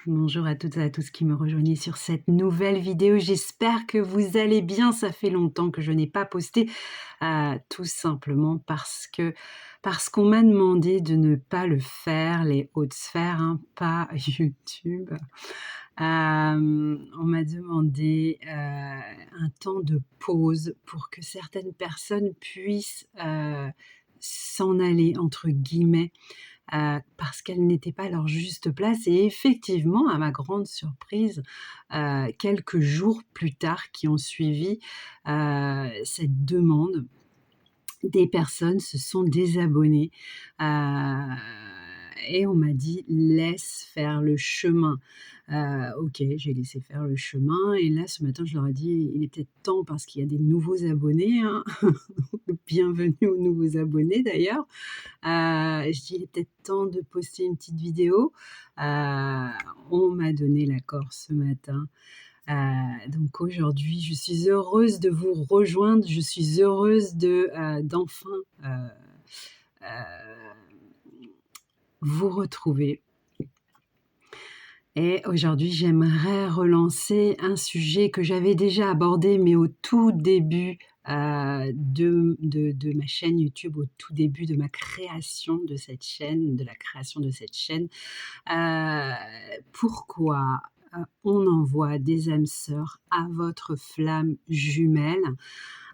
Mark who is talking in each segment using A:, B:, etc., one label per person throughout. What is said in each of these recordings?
A: Bonjour à toutes et à tous qui me rejoignez sur cette nouvelle vidéo. J'espère que vous allez bien. Ça fait longtemps que je n'ai pas posté, tout simplement parce qu'on m'a demandé de ne pas le faire, les hautes sphères, hein, pas YouTube. On m'a demandé, un temps de pause pour que certaines personnes puissent, «s'en aller» entre guillemets, parce qu'elles n'étaient pas à leur juste place et effectivement, à ma grande surprise, quelques jours plus tard qui ont suivi, cette demande, des personnes se sont désabonnées, heu et on m'a dit: «Laisse faire le chemin». OK, j'ai laissé faire le chemin et là, ce matin, je leur ai dit: «Il est peut-être temps» parce qu'il y a des nouveaux abonnés, hein. Bienvenue aux nouveaux abonnés d'ailleurs. Je dis: «Il est peut-être temps de poster une petite vidéo». On m'a donné l'accord ce matin. Donc aujourd'hui, je suis heureuse de vous rejoindre, je suis heureuse d'enfin, heu, vous retrouver et aujourd'hui, j'aimerais relancer un sujet que j'avais déjà abordé, mais au tout début, de ma chaîne YouTube, au tout début de ma création de cette chaîne, de la création de cette chaîne. Heu, Pourquoi, on envoie des âmes sœurs à votre flamme jumelle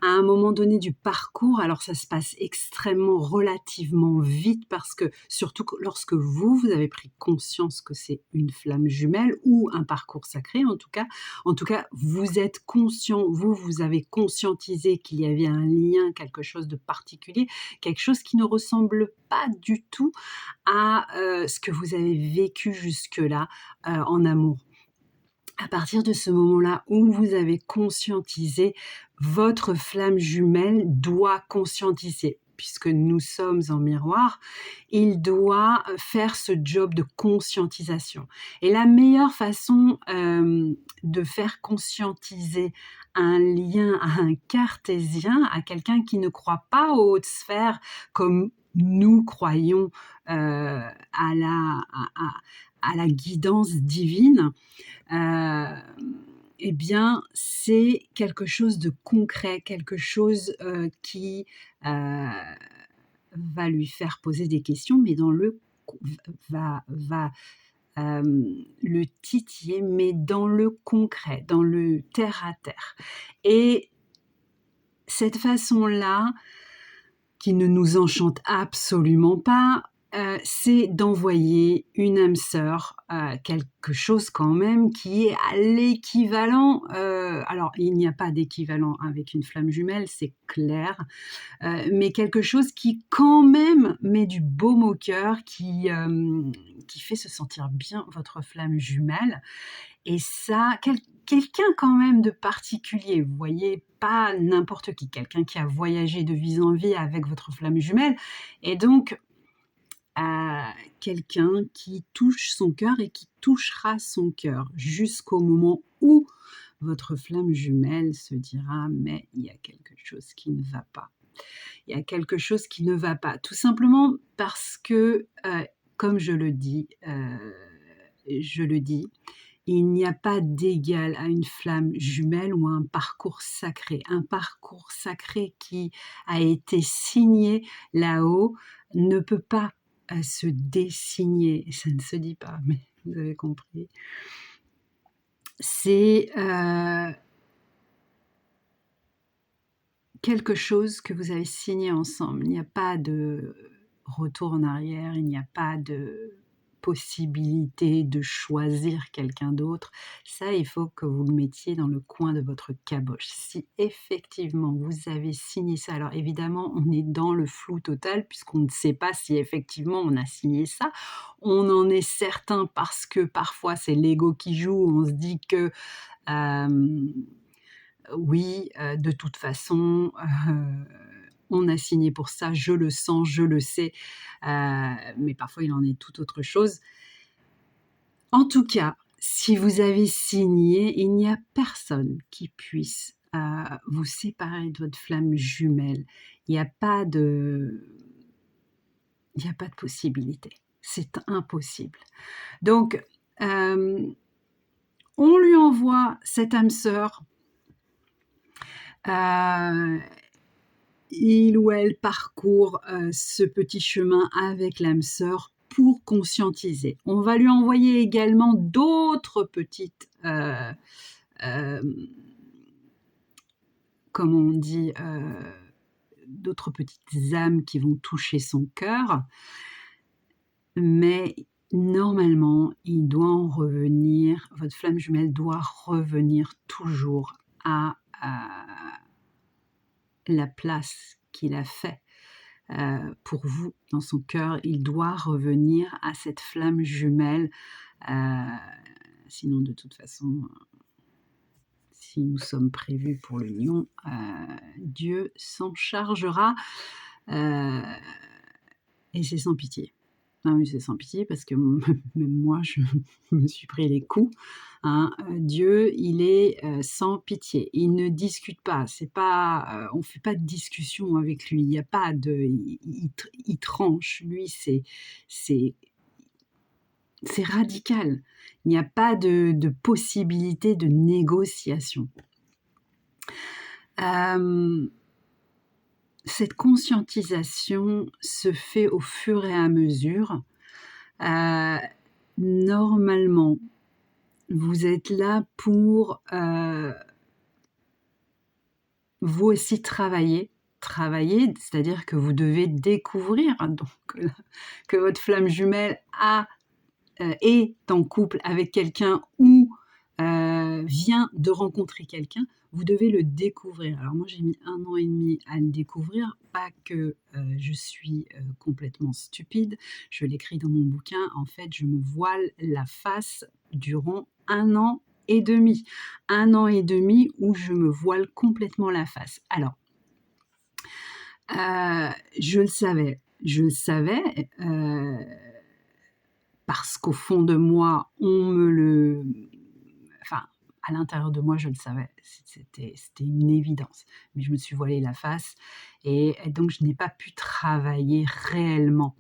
A: à un moment donné du parcours. Alors ça se passe extrêmement relativement vite parce que surtout que lorsque vous avez pris conscience que c'est une flamme jumelle ou un parcours sacré en tout cas vous êtes conscient, vous avez conscientisé qu'il y avait un lien, quelque chose de particulier, quelque chose qui ne ressemble pas du tout à, ce que vous avez vécu jusque-là, en amour. À partir de ce moment-là où vous avez conscientisé, votre flamme jumelle doit conscientiser. Puisque nous sommes en miroir, il doit, faire ce job de conscientisation. Et la meilleure façon, de faire conscientiser un lien à un cartésien, à quelqu'un qui ne croit pas aux hautes sphères comme nous croyons, à la guidance divine, Heu, et bien, c'est quelque chose de concret, quelque chose, qui, va lui faire poser des questions, mais dans le co va, le titiller, mais dans le concret, dans le terre à terre et cette façon-là, qui ne nous enchante absolument pas, c'est d'envoyer une âme sœur, quelque chose quand même qui est à l'équivalent, alors il n'y a pas d'équivalent avec une flamme jumelle, c'est clair, mais quelque chose qui quand même met du baume au cœur, qui fait se sentir bien votre flamme jumelle et ça, quelqu'un quand même de particulier, vous voyez? Pas n'importe qui, quelqu'un qui a voyagé de vie en vie avec votre flamme jumelle et donc quelqu'un qui touche son cœur et qui touchera son cœur jusqu'au moment où votre flamme jumelle se dira: «Mais il y a quelque chose qui ne va pas». Il y a quelque chose qui ne va pas. Tout simplement parce que, comme je le dis, il n'y a pas d'égal à une flamme jumelle ou à un parcours sacré. Un parcours sacré qui a été signé là-haut ne peut pas, se désigner. Ça ne se dit pas, mais vous avez compris. C'est, quelque chose que vous avez signé ensemble. Il n'y a pas de retour en arrière, il n'y a pas de possibilité de choisir quelqu'un d'autre. Ça, il faut que vous le mettiez dans le coin de votre caboche. Si effectivement vous avez signé ça, alors évidemment, on est dans le flou total puisqu'on ne sait pas si effectivement on a signé ça. On en est certain parce que parfois c'est l'ego qui joue, on se dit que, hem oui, de toute façon, on a signé pour ça, je le sens, je le sais, mais parfois il en est tout autre chose. En tout cas, si vous avez signé, il n'y a personne qui puisse, vous séparer de votre flamme jumelle. Il n'y a pas de il n'y a pas de possibilité. C'est impossible. Donc on lui envoie cette âme sœur. Il ou elle parcourt ce petit chemin avec l'âme sœur pour conscientiser. On va lui envoyer également d'autres petites, comment on dit, d'autres petites âmes qui vont toucher son cœur. Mais normalement, il doit en revenir, votre flamme jumelle doit revenir toujours à la place qu'il a fait pour vous dans son cœur. Il doit revenir à cette flamme jumelle. Sinon, de toute façon, si nous sommes prévus pour l'union, Dieu s'en chargera. Et c'est sans pitié. Non, mais c'est sans pitié parce que même moi, je me suis pris les coups. Hein. Dieu, il est sans pitié. Il ne discute pas. C'est pas, on ne fait pas de discussion avec lui. Il n'y a pas de, il tranche. Lui, c'est radical. Il n'y a pas de possibilité de négociation. Cette conscientisation se fait au fur et à mesure. Normalement, vous êtes là pour vous aussi travailler, c'est-à-dire que vous devez découvrir donc, que votre flamme jumelle est en couple avec quelqu'un ou vient de rencontrer quelqu'un. Vous devez le découvrir. Alors moi, j'ai mis 1 an et demi à le découvrir, pas que je suis complètement stupide, je l'écris dans mon bouquin, en fait, je me voile la face durant 1 an et demi. 1 an et demi où je me voile complètement la face. Alors, je le savais, parce qu'au fond de moi, enfin, à l'intérieur de moi, je le savais, c'était une évidence. Mais je me suis voilée la face et donc je n'ai pas pu travailler réellement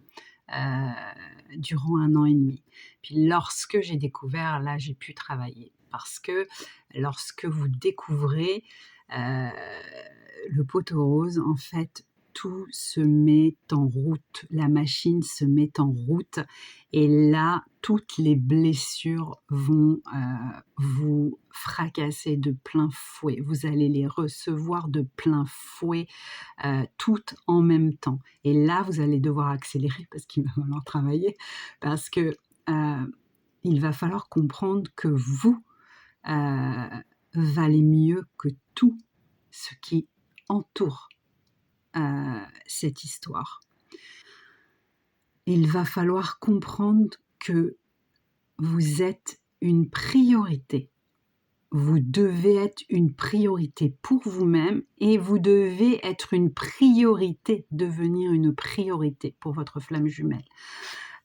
A: durant 1 an et demi. Puis lorsque j'ai découvert, là, j'ai pu travailler. Parce que lorsque vous découvrez le poteau rose, en fait, tout se met en route, la machine se met en route et là, toutes les blessures vont vous fracasser de plein fouet. Vous allez les recevoir de plein fouet, toutes en même temps. Et là, vous allez devoir accélérer parce qu'il va falloir travailler, parce que il va falloir comprendre que vous valez mieux que tout ce qui entoure cette histoire. Il va falloir comprendre que vous êtes une priorité. Vous devez être une priorité pour vous-même et vous devez être une priorité, devenir une priorité pour votre flamme jumelle.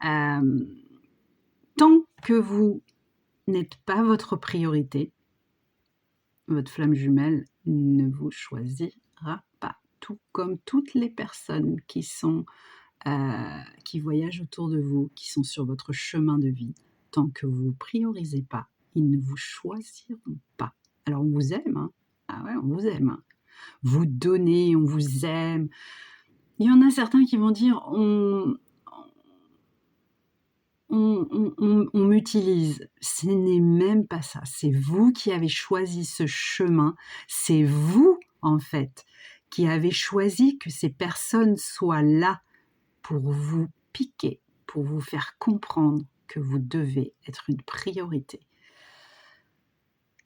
A: Tant que vous n'êtes pas votre priorité, votre flamme jumelle ne vous choisira pas. Tout comme toutes les personnes qui voyagent autour de vous, qui sont sur votre chemin de vie, tant que vous ne priorisez pas, ils ne vous choisiront pas. Alors on vous aime, hein. Ah ouais, on vous aime. Hein. Vous donnez, on vous aime. Il y en a certains qui vont dire on m'utilise. Ce n'est même pas ça. C'est vous qui avez choisi ce chemin. C'est vous, en fait, qui avez choisi que ces personnes soient là pour vous piquer, pour vous faire comprendre que vous devez être une priorité.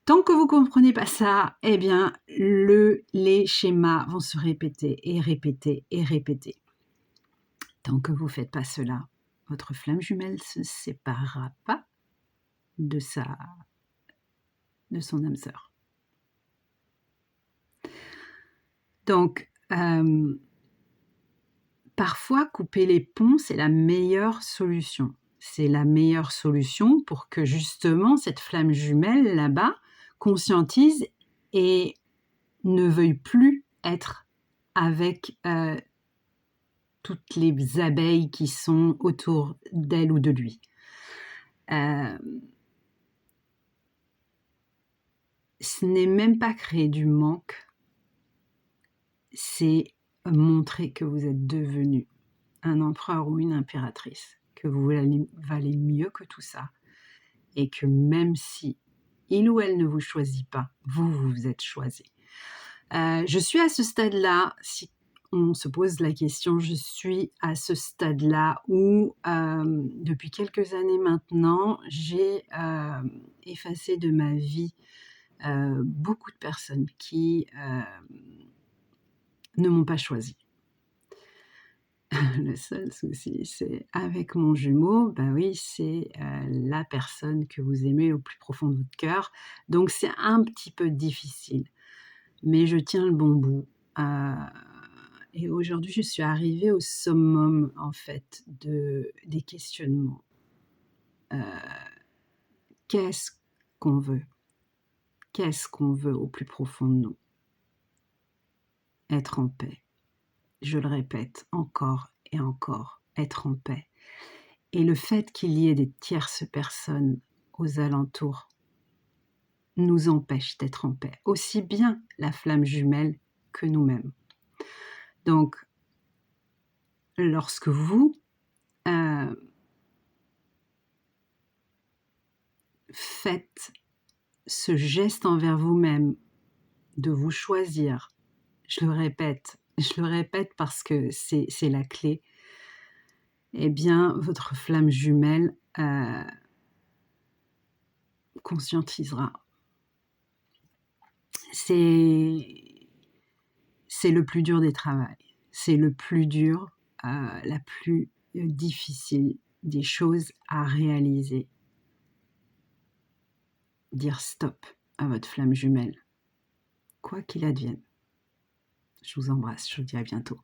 A: Tant que vous ne comprenez pas ça, eh bien, les schémas vont se répéter et répéter et répéter. Tant que vous ne faites pas cela, votre flamme jumelle ne se séparera pas de son âme sœur. Donc, parfois, couper les ponts, c'est la meilleure solution. C'est la meilleure solution pour que justement cette flamme jumelle là-bas conscientise et ne veuille plus être avec toutes les abeilles qui sont autour d'elle ou de lui. ce n'est même pas créer du manque, c'est montrer que vous êtes devenu un empereur ou une impératrice, que vous valez mieux que tout ça et que même si il ou elle ne vous choisit pas, vous vous êtes choisi. Je suis à ce stade-là, si on se pose la question, je suis à ce stade-là où, depuis quelques années maintenant, j'ai, effacé de ma vie, beaucoup de personnes qui, ne m'ont pas choisie. Le seul souci, c'est avec mon jumeau, bah oui, c'est, la personne que vous aimez au plus profond de votre cœur, donc c'est un petit peu difficile, mais je tiens le bon bout, et aujourd'hui, je suis arrivée au summum, en fait, des questionnements. Qu'est-ce qu'on veut? Qu'est-ce qu'on veut au plus profond de nous? Être en paix. Je le répète encore et encore, être en paix. Et le fait qu'il y ait des tierces personnes aux alentours nous empêche d'être en paix, aussi bien la flamme jumelle que nous-mêmes. Donc, lorsque vous faites ce geste envers vous-même de vous choisir, je le répète parce que c'est la clé, eh bien, votre flamme jumelle conscientisera. C'est le plus dur des travails. C'est le plus dur, la plus difficile des choses à réaliser. Dire stop à votre flamme jumelle, quoi qu'il advienne. Je vous embrasse, je vous dis à bientôt.